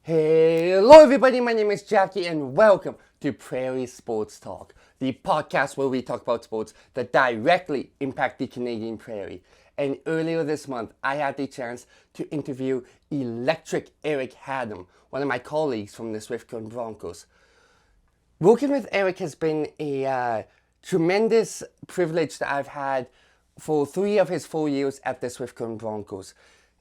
Hello everybody, my name is Jackie and welcome to Prairie Sports Talk, the podcast where we talk about sports that directly impact the Canadian Prairie. And earlier this month, I had the chance to interview Electric Eric Hattum, one of my colleagues from the Swift Current Broncos. Working with Eric has been a tremendous privilege that I've had for 3 of his 4 years at the Swift Current Broncos.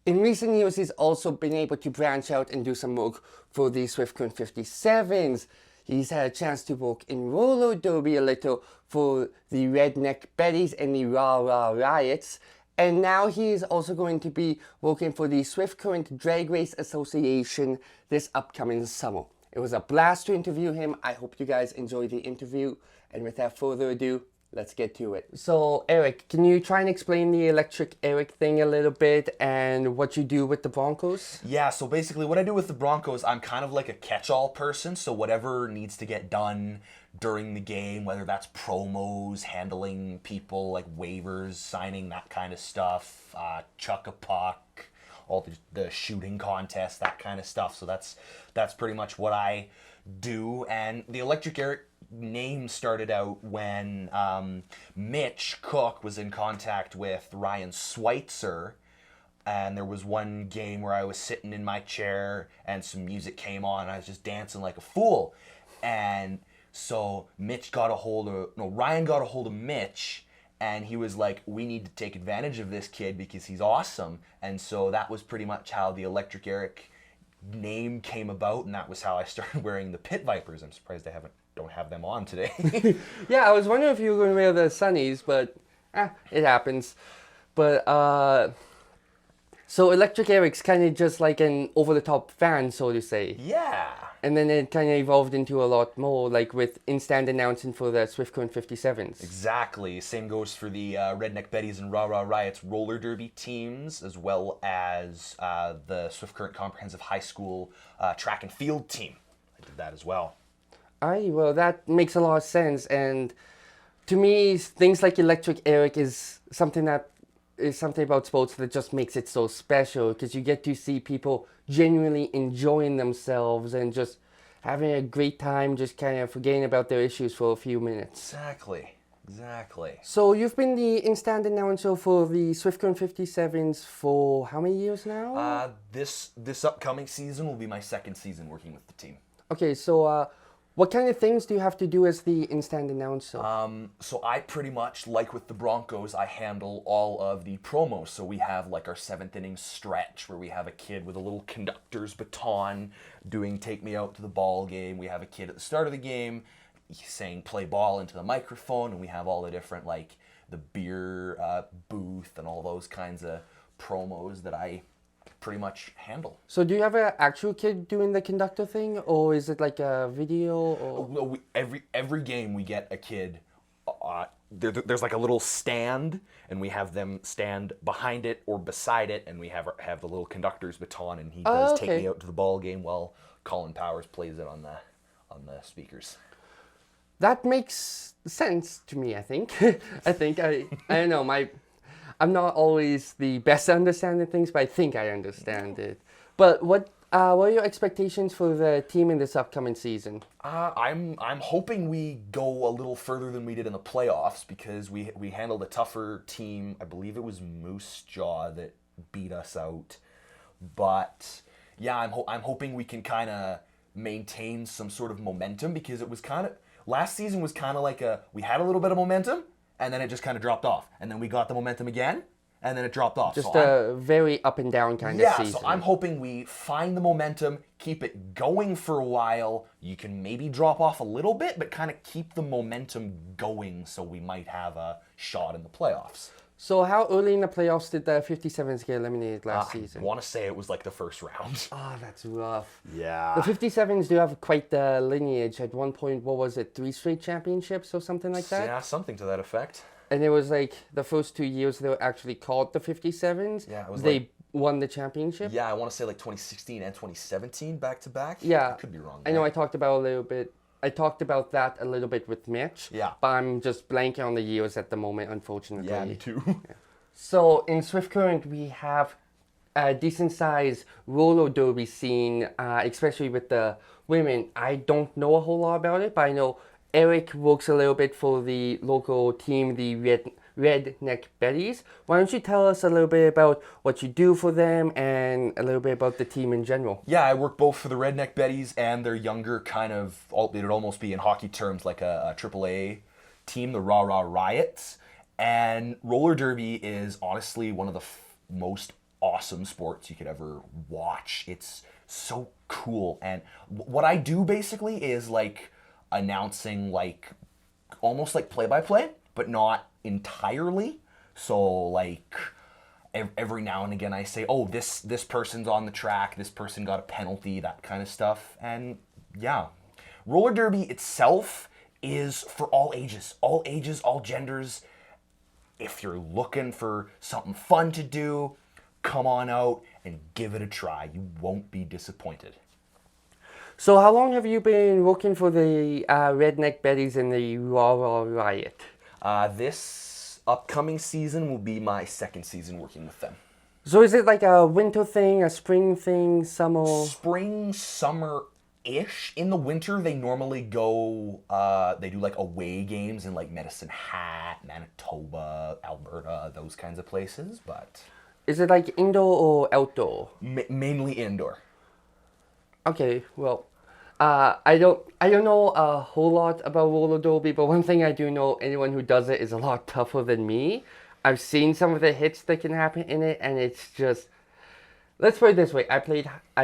In recent years, he's also been able to branch out and do some work for the Swift Current 57s. He's had a chance to work in roller derby a little for the Redneck Betties and the Rah Rah Riots. And now he is also going to be working for the Swift Current Drag Race Association this upcoming summer. It was a blast to interview him. I hope you guys enjoyed the interview. And without further ado, let's get to it. So, Eric, can you try and explain the Electric Eric thing a little bit and what you do with the Broncos? Yeah, so basically what I do with the Broncos, I'm kind of like a catch-all person, so whatever needs to get done during the game, whether that's promos, handling people, like waivers, signing, that kind of stuff, chuck a puck, all the shooting contests, that kind of stuff. So that's pretty much what I do. And the Electric Eric name started out when Mitch Cook was in contact with Ryan Schweitzer, and there was one game where I was sitting in my chair and some music came on and I was just dancing like a fool. And so Ryan got a hold of Mitch, and he was like, we need to take advantage of this kid because he's awesome. And so that was pretty much how the Electric Eric name came about, and that was how I started wearing the Pit Vipers. I'm surprised I don't have them on today. Yeah, I was wondering if you were going to wear the Sunnies, but it happens. But so Electric Eric's kind of just like an over-the-top fan, so to say. Yeah. And then it kind of evolved into a lot more, like with instant announcing for the Swift Current 57s. Exactly. Same goes for the Redneck Betties and Rah Rah Riots roller derby teams, as well as the Swift Current Comprehensive High School track and field team. I did that as well. Aye, well, that makes a lot of sense. And to me, things like Electric Eric is something about sports that just makes it so special, because you get to see people genuinely enjoying themselves and just having a great time, just kind of forgetting about their issues for a few minutes. Exactly. So you've been the instant announcer for the Swift Current 57s for how many years now? This upcoming season will be my second season working with the team. Okay, so what kind of things do you have to do as the instant announcer? So I pretty much, like with the Broncos, I handle all of the promos. So we have like our 7th inning stretch where we have a kid with a little conductor's baton doing Take Me Out to the Ball Game. We have a kid at the start of the game saying play ball into the microphone, and we have all the different, like the beer booth and all those kinds of promos that I pretty much handle. So do you have an actual kid doing the conductor thing, or is it like a video? Or? No, every game we get a kid. There's like a little stand, and we have them stand behind it or beside it, and we have the little conductor's baton, and he does Take Me Out to the Ball Game while Colin Powers plays it on the speakers. That makes sense to me, I think. I don't know, I'm not always the best at understanding things, but I think I understand it. But what are your expectations for the team in this upcoming season? I'm hoping we go a little further than we did in the playoffs, because we handled a tougher team. I believe it was Moose Jaw that beat us out. But yeah, I'm hoping we can kind of maintain some sort of momentum, because it was last season was kind of like we had a little bit of momentum, and then it just kind of dropped off. And then we got the momentum again, and then it dropped off. Just a very up and down kind of season. Yeah, so I'm hoping we find the momentum, keep it going for a while. You can maybe drop off a little bit, but kind of keep the momentum going, so we might have a shot in the playoffs. So how early in the playoffs did the 57s get eliminated last season? I want to say it was like the first round. Oh, that's rough. Yeah. The 57s do have quite the lineage. At one point, what was it, 3 straight championships or something like that? Yeah, something to that effect. And it was like the first 2 years they were actually called the 57s. Yeah, it was they won the championship. Yeah, I want to say like 2016 and 2017 back to back. Yeah. I could be wrong. I know I talked about that a little bit with Mitch. Yeah. But I'm just blanking on the years at the moment, unfortunately. Yeah, me too. So in Swift Current, we have a decent-sized roller derby scene, especially with the women. I don't know a whole lot about it, but I know Eric works a little bit for the local team, the Redneck Betties. Why don't you tell us a little bit about what you do for them and a little bit about the team in general? Yeah, I work both for the Redneck Betties and their younger it'd almost be in hockey terms like a AAA team, the Rah Rah Riots. And roller derby is honestly one of the most awesome sports you could ever watch. It's so cool. And what I do basically is like announcing like almost like play-by-play, but not entirely. So like every now and again I say, oh, this person's on the track, this person got a penalty, that kind of stuff. And yeah, roller derby itself is for all ages, all genders. If you're looking for something fun to do, come on out and give it a try. You won't be disappointed. So how long have you been working for the Redneck Betties and the Rah Rah Riot? This upcoming season will be my second season working with them. So is it like a winter thing, a spring thing, summer? Spring, summer-ish. In the winter, they normally go, they do like away games in like Medicine Hat, Manitoba, Alberta, those kinds of places, but... Is it like indoor or outdoor? Mainly indoor. Okay, well, I don't know a whole lot about roller derby, but one thing I do know, anyone who does it is a lot tougher than me. I've seen some of the hits that can happen in it, and it's just... Let's put it this way, I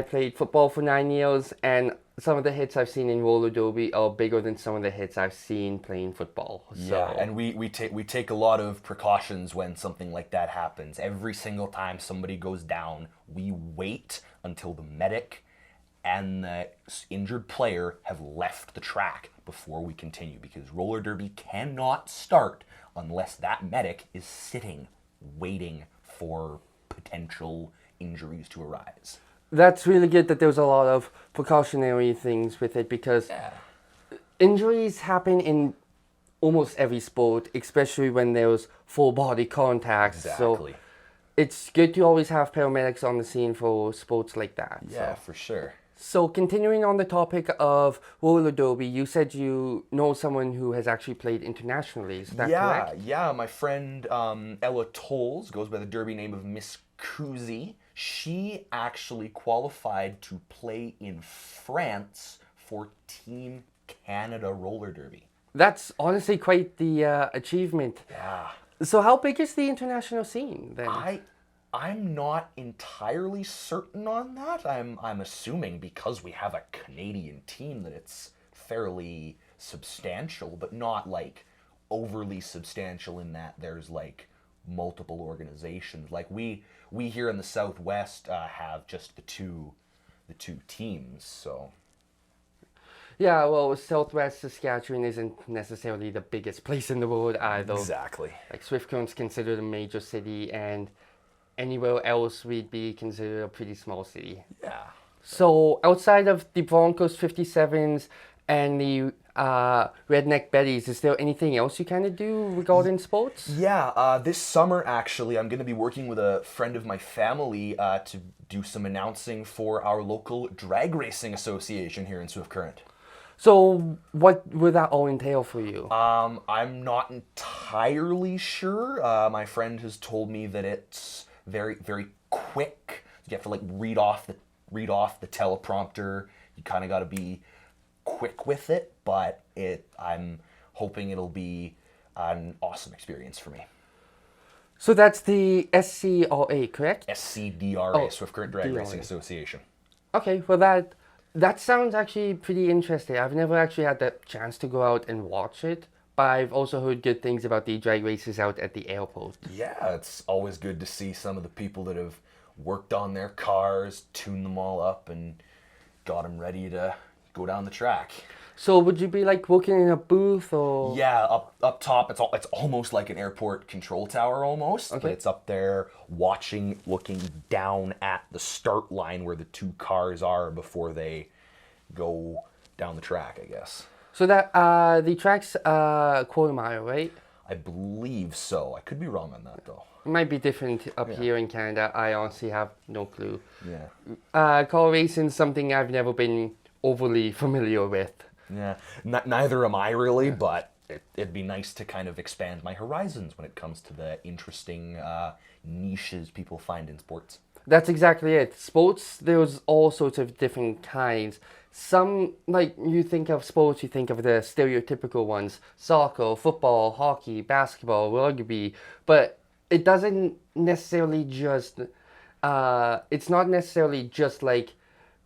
played football for 9 years, and some of the hits I've seen in roller derby are bigger than some of the hits I've seen playing football. So. Yeah, and we take a lot of precautions when something like that happens. Every single time somebody goes down, we wait until the medic and the injured player have left the track before we continue, because roller derby cannot start unless that medic is sitting, waiting for potential injuries to arise. That's really good that there's a lot of precautionary things with it, because injuries happen in almost every sport, especially when there's full body contact. Exactly. So it's good to always have paramedics on the scene for sports like that. Yeah, for sure. So continuing on the topic of roller derby, you said you know someone who has actually played internationally. Is that correct? Yeah. My friend Ella Tolles goes by the derby name of Miss Kuzi. She actually qualified to play in France for Team Canada roller derby. That's honestly quite the achievement. Yeah. So how big is the international scene then? I'm not entirely certain on that. I'm assuming because we have a Canadian team that it's fairly substantial, but not like overly substantial in that there's like multiple organizations. Like we here in the Southwest have just the two teams. So Yeah, well, Southwest Saskatchewan isn't necessarily the biggest place in the world either. exactly. Like Swift Current's considered a major city, and anywhere else we'd be considered a pretty small city. Yeah. So outside of the Broncos 57s and the Redneck Betties, is there anything else you kind of do regarding sports? Yeah, this summer actually, I'm going to be working with a friend of my family to do some announcing for our local drag racing association here in Swift Current. So what would that all entail for you? I'm not entirely sure. My friend has told me that it's very, very quick. You have to like read off the teleprompter. You kind of got to be quick with it, but I'm hoping it'll be an awesome experience for me. So that's the SCRA, correct? SCDRA, Swift Current Drag Racing Association. Okay, well that sounds actually pretty interesting. I've never actually had the chance to go out and watch it, but I've also heard good things about the drag races out at the airport. Yeah, it's always good to see some of the people that have worked on their cars, tuned them all up, and got them ready to go down the track. So would you be like working in a booth or? Yeah, up top, it's almost like an airport control tower almost, but it's up there watching, looking down at the start line where the two cars are before they go down the track, I guess. So that the track's quarter mile, right? I believe so. I could be wrong on that, though. It might be different up here in Canada. I honestly have no clue. Yeah. Car racing is something I've never been overly familiar with. Yeah. Neither am I really, but it'd be nice to kind of expand my horizons when it comes to the interesting niches people find in sports. That's exactly it. Sports, there's all sorts of different kinds. Some, like, you think of sports, you think of the stereotypical ones. Soccer, football, hockey, basketball, rugby. But it doesn't necessarily just, it's not necessarily just like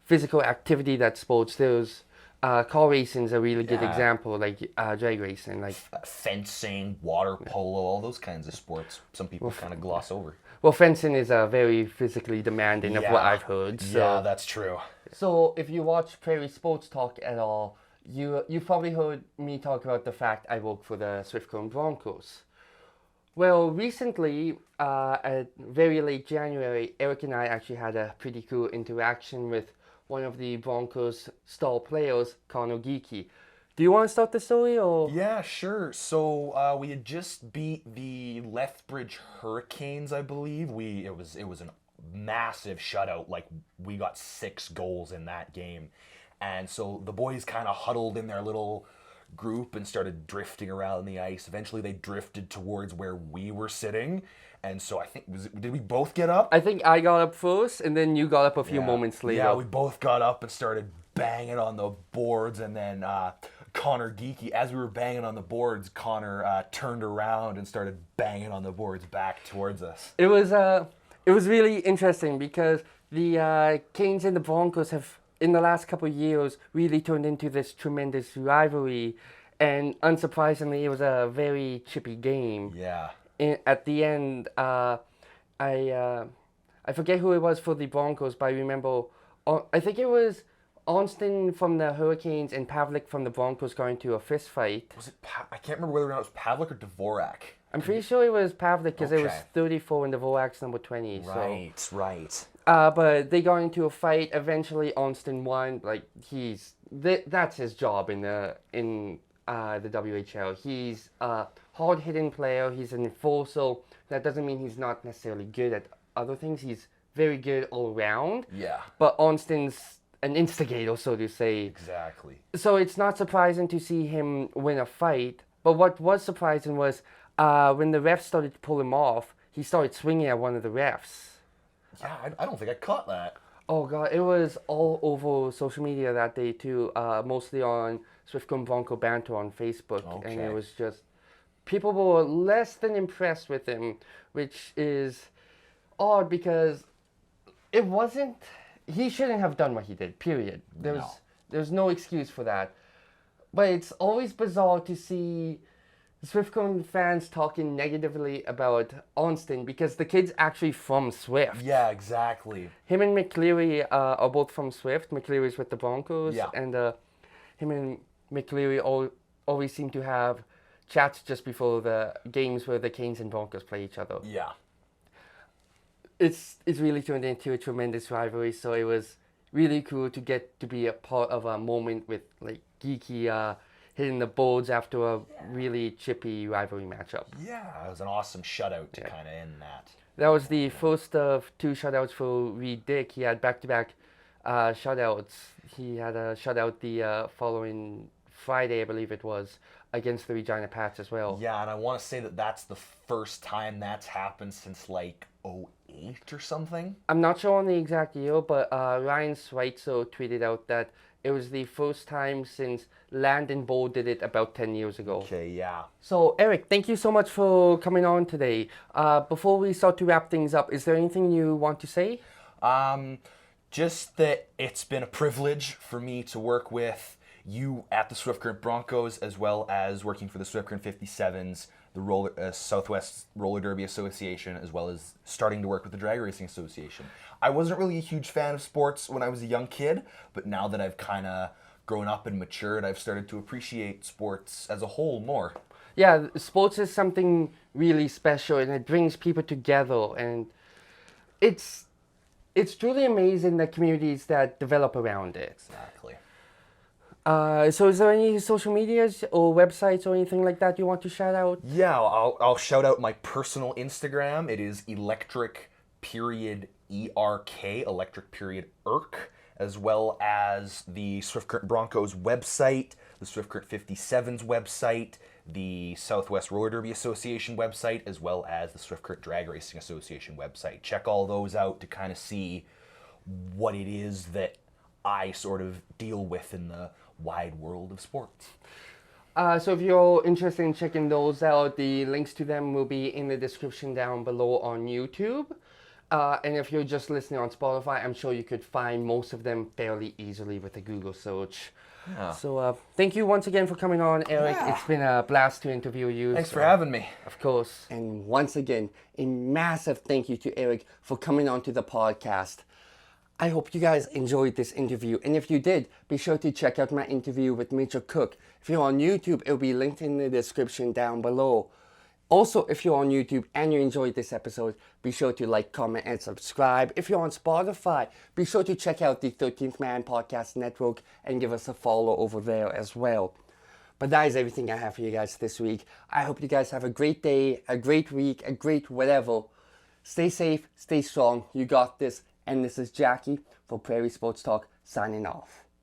physical activity that sports. There's, car racing is a really good example, like drag racing. Like fencing, water polo, all those kinds of sports some people kind of gloss over. Well, fencing is very physically demanding of what I've heard. So. Yeah, that's true. So if you watch Prairie Sports Talk at all, you've probably heard me talk about the fact I work for the Swift Current Broncos. Well, recently, at very late January, Eric and I actually had a pretty cool interaction with one of the Broncos' star players, Connor Geeky. Do you want to start the story, or? Yeah, sure. So we had just beat the Lethbridge Hurricanes, I believe. It was a massive shutout. Like, we got 6 goals in that game, and so the boys kind of huddled in their little group and started drifting around the ice. Eventually, they drifted towards where we were sitting, and so I think did we both get up? I think I got up first, and then you got up a few moments later. Yeah, we both got up and started banging on the boards, and then Connor Geeky, as we were banging on the boards, Connor turned around and started banging on the boards back towards us. It was really interesting because the Canes and the Broncos have, in the last couple of years, really turned into this tremendous rivalry, and unsurprisingly, it was a very chippy game. Yeah. At the end, I forget who it was for the Broncos, but I remember, I think it was Onston from the Hurricanes and Pavlik from the Broncos got into a fist fight. Was it? I can't remember whether or not it was Pavlik or Dvorak. I'm pretty sure it was Pavlik because it was 34 and Dvorak's number 20. Right, so. Right. But they got into a fight. Eventually, Onston won. Like that's his job in the WHL. He's a hard-hitting player. He's an enforcer. That doesn't mean he's not necessarily good at other things. He's very good all around. Yeah. But Onston's an instigator, so to say. Exactly. So it's not surprising to see him win a fight. But what was surprising was when the refs started to pull him off, he started swinging at one of the refs. Yeah, I don't think I caught that. Oh God, it was all over social media that day too, mostly on Swift Current Bronco Banter on Facebook. Okay. And it was just, people were less than impressed with him, which is odd because it wasn't, he shouldn't have done what he did, period. There's no excuse for that. But it's always bizarre to see Swift Current fans talking negatively about Onston because the kid's actually from Swift. Yeah, exactly. Him and McCleary are both from Swift. McCleary's with the Broncos. Yeah. And him and McCleary always seem to have chats just before the games where the Canes and Broncos play each other. Yeah. It's really turned into a tremendous rivalry, so it was really cool to get to be a part of a moment with like Geeky hitting the boards after a really chippy rivalry matchup. Yeah, it was an awesome shutout to kind of end that. That was the first of 2 shutouts for Reed Dick. He had back-to-back shutouts. He had a shutout the following Friday, I believe it was, against the Regina Pats as well. Yeah, and I want to say that that's the first time that's happened since like 2008 or something. I'm not sure on the exact year, but Ryan Schweitzer tweeted out that it was the first time since Land and Bowl did it about 10 years ago. Okay, yeah. So, Eric, thank you so much for coming on today. Before we start to wrap things up, is there anything you want to say? Just that it's been a privilege for me to work with you at the Swift Current Broncos, as well as working for the Swift Current 57s, the Southwest Roller Derby Association, as well as starting to work with the Drag Racing Association. I wasn't really a huge fan of sports when I was a young kid, but now that I've kind of grown up and matured, I've started to appreciate sports as a whole more. Yeah, sports is something really special, and it brings people together, and it's truly amazing the communities that develop around it. Exactly. So is there any social medias or websites or anything like that you want to shout out? Yeah, I'll shout out my personal Instagram. It is electric period ERK, electric period ERK, as well as the Swift Current Broncos website, the Swift Current 57's website, the Southwest Roller Derby Association website, as well as the Swift Current Drag Racing Association website. Check all those out to kind of see what it is that I sort of deal with in the wide world of sports. So if you're interested in checking those out, the links to them will be in the description down below on YouTube. And if you're just listening on Spotify, I'm sure you could find most of them fairly easily with a Google search. Yeah. So thank you once again for coming on, Eric. Yeah. It's been a blast to interview you. Thanks for having me. Of course. And once again, a massive thank you to Eric for coming on to the podcast. I hope you guys enjoyed this interview, and if you did, be sure to check out my interview with Mitchell Cook. If you're on YouTube, it'll be linked in the description down below. Also, if you're on YouTube and you enjoyed this episode, be sure to like, comment, and subscribe. If you're on Spotify, be sure to check out the 13th Man Podcast Network and give us a follow over there as well. But that is everything I have for you guys this week. I hope you guys have a great day, a great week, a great whatever. Stay safe, stay strong, you got this. And this is Jackie for Prairie Sports Talk, signing off.